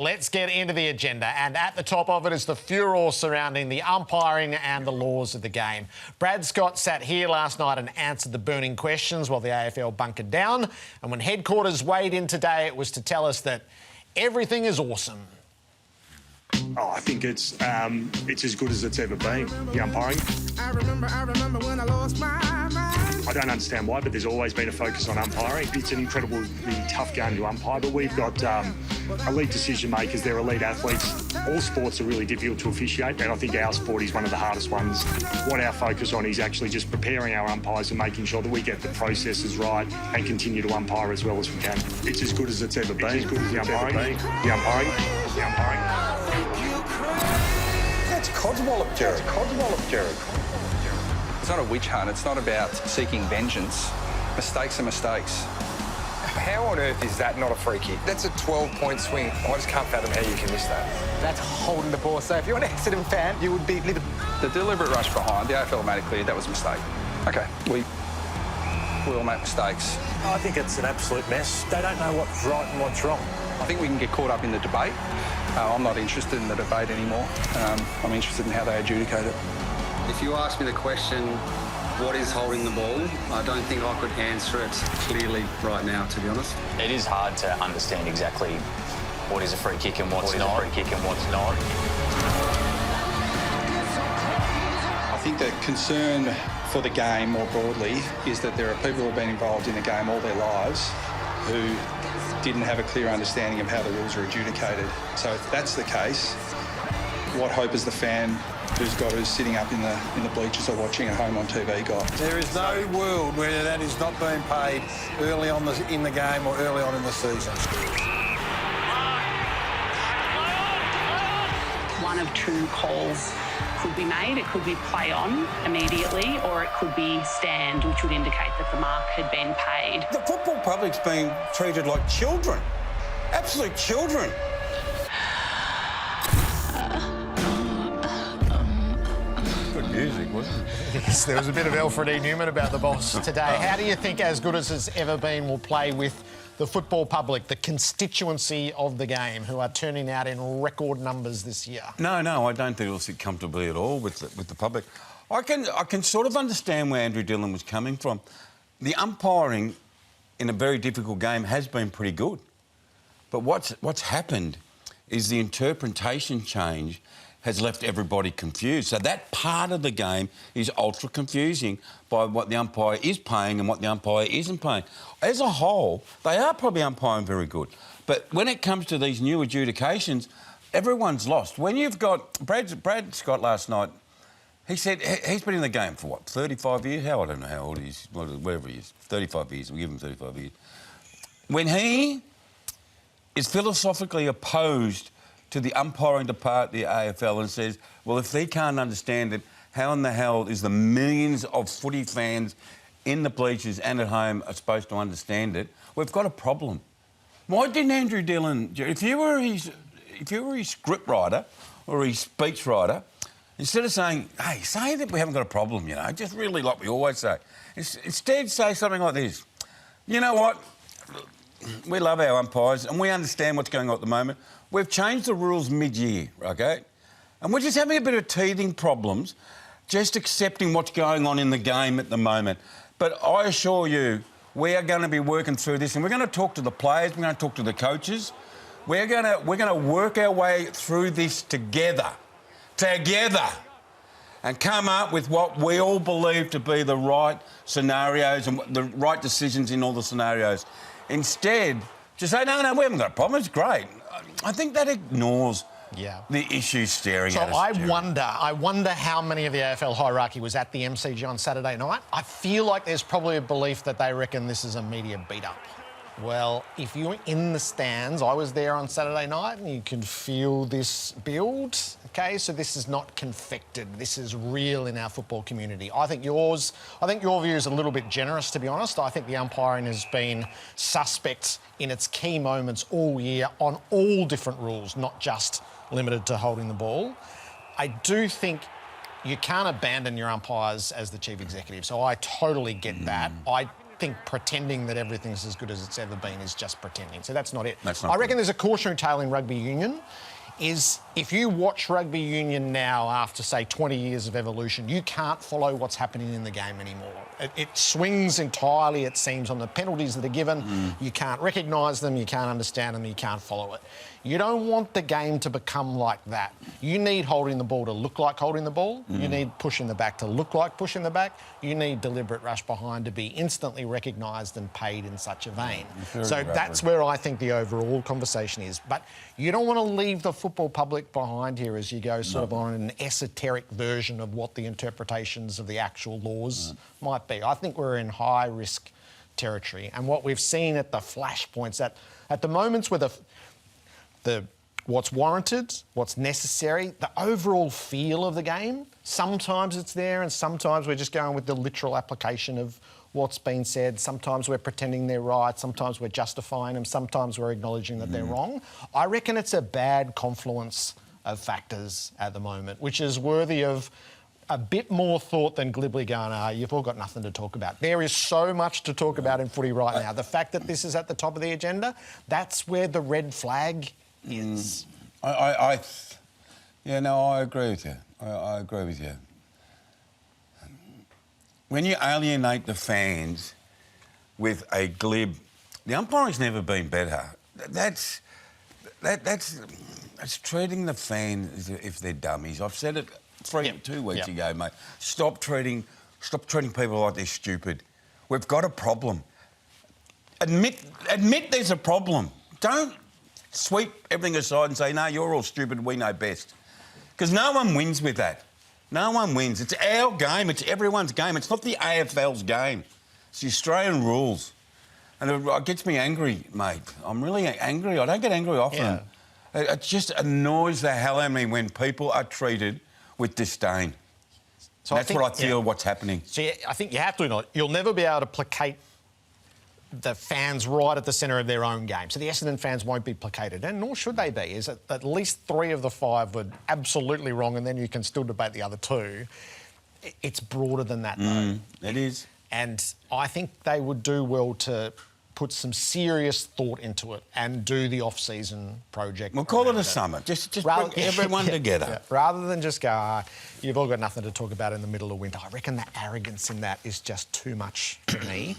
Let's get into the agenda, and at the top of it is the furor surrounding the umpiring and the laws of the game. Brad Scott sat here last night and answered the burning questions while the AFL bunkered down, and when headquarters weighed in today, it was to tell us that everything is awesome. Oh, I think it's as good as it's ever been, the umpiring. I remember when I lost my mind. I don't understand why, but there's always been a focus on umpiring. It's an incredibly tough game to umpire, but we've got elite decision makers, they're elite athletes. All sports are really difficult to officiate, and I think our sport is one of the hardest ones. What our focus on is actually just preparing our umpires and making sure that we get the processes right and continue to umpire as well as we can. It's as good as it's ever been. It's as good as the umpiring. The umpiring. The umpiring. That's codswallop, Gerard. Codswallop, Gerard. It's not a witch hunt. It's not about seeking vengeance. Mistakes are mistakes. How on earth is that not a free kick? That's a 12-point swing. I just can't fathom how you can miss that. That's holding the ball. So if you're an Essendon fan, you would be livid. The deliberate rush behind, the AFL made it clear that was a mistake. OK, we all make mistakes. I think it's an absolute mess. They don't know what's right and what's wrong. I think we can get caught up in the debate. I'm not interested in the debate anymore. I'm interested in how they adjudicate it. If you ask me the question, what is holding the ball, I don't think I could answer it clearly right now, to be honest. It is hard to understand exactly what is a free kick and what's not. I think the concern for the game more broadly is that there are people who have been involved in the game all their lives who didn't have a clear understanding of how the rules are adjudicated. So if that's the case, what hope is the fan who's sitting up in the bleachers or watching at home on TV got? There is no world where that is not being paid early on in the game or early on in the season. One of two calls could be made. It could be play on immediately, or it could be stand, which would indicate that the mark had been paid. The football public's being treated like children. Absolute children. Good music, wasn't it? Yes, there was a bit of Alfred E. Newman about the boss today. How do you think As Good As It's Ever Been will play with the football public, the constituency of the game, who are turning out in record numbers this year? No, I don't think it'll sit comfortably at all with the public. I can sort of understand where Andrew Dillon was coming from. The umpiring in a very difficult game has been pretty good. But what's happened is the interpretation change has left everybody confused. So that part of the game is ultra confusing by what the umpire is paying and what the umpire isn't paying. As a whole, they are probably umpiring very good. But when it comes to these new adjudications, everyone's lost. When you've got... Brad Scott last night, he said he's been in the game for, what, 35 years? I don't know how old he is, whatever he is. 35 years, we'll give him 35 years. When he is philosophically opposed to the umpiring department, the AFL, and says, well, if they can't understand it, how in the hell is the millions of footy fans in the bleachers and at home are supposed to understand it? We've got a problem. Why didn't Andrew Dillon... If you were his script writer or his speech writer, instead of saying, hey, say that we haven't got a problem, you know, just really like we always say, instead say something like this. You know what? We love our umpires and we understand what's going on at the moment. We've changed the rules mid-year, OK? And we're just having a bit of teething problems, just accepting what's going on in the game at the moment. But I assure you, we are going to be working through this and we're going to talk to the players, we're going to talk to the coaches. We're going to work our way through this together, and come up with what we all believe to be the right scenarios and the right decisions in all the scenarios. Instead, just say, no, we haven't got a problem, it's great. I think that ignores the issues staring at us. So I wonder how many of the AFL hierarchy was at the MCG on Saturday night. I feel like there's probably a belief that they reckon this is a media beat-up. Well, if you're in the stands, I was there on Saturday night and you can feel this build, OK? So this is not confected. This is real in our football community. I think your view is a little bit generous, to be honest. I think the umpiring has been suspect in its key moments all year on all different rules, not just limited to holding the ball. I do think you can't abandon your umpires as the chief executive, so I totally get that. think pretending that everything's as good as it's ever been is just pretending. So that's not it. That's not I reckon good. there's a cautionary tale in rugby union. Is if you watch rugby union now after, say, 20 years of evolution, you can't follow what's happening in the game anymore. It swings entirely, it seems, on the penalties that are given. You can't recognise them, you can't understand them, you can't follow it. You don't want the game to become like that. You need holding the ball to look like holding the ball. You need pushing the back to look like pushing the back. You need deliberate rush behind to be instantly recognised and paid in such a vein. So that's where I think the overall conversation is. But you don't want to leave the football public behind here as you go sort of on an esoteric version of what the interpretations of the actual laws might be. I think we're in high-risk territory. And what we've seen at the flashpoints, at the moments where the what's warranted, what's necessary, the overall feel of the game, sometimes it's there and sometimes we're just going with the literal application of what's been said. Sometimes we're pretending they're right, sometimes we're justifying them, sometimes we're acknowledging that they're wrong. I reckon it's a bad confluence of factors at the moment, which is worthy of a bit more thought than glibly going, you've all got nothing to talk about. There is so much to talk about in footy right now. The fact that this is at the top of the agenda, that's where the red flag is. I agree with you. I agree with you. When you alienate the fans with a glib, the umpiring's never been better. That's treating the fans as if they're dummies. I've said it 2 weeks ago, mate. Stop treating people like they're stupid. We've got a problem. Admit there's a problem. Don't sweep everything aside and say, no, you're all stupid, we know best. Because no one wins with that. No one wins. It's our game. It's everyone's game. It's not the AFL's game. It's the Australian rules. And it gets me angry, mate. I'm really angry. I don't get angry often. It just annoys the hell out of me when people are treated with disdain. So that's what I feel what's happening. So I think you have to acknowledge, you'll never be able to placate the fans right at the centre of their own game. So the Essendon fans won't be placated, and nor should they be. Is at least 3 of the 5 were absolutely wrong, and then you can still debate the other 2. It's broader than that, though. It is. And I think they would do well to put some serious thought into it and do the off-season project. We'll call it a summer. Just bring everyone together. Rather than just go, you've all got nothing to talk about in the middle of winter. I reckon the arrogance in that is just too much for me.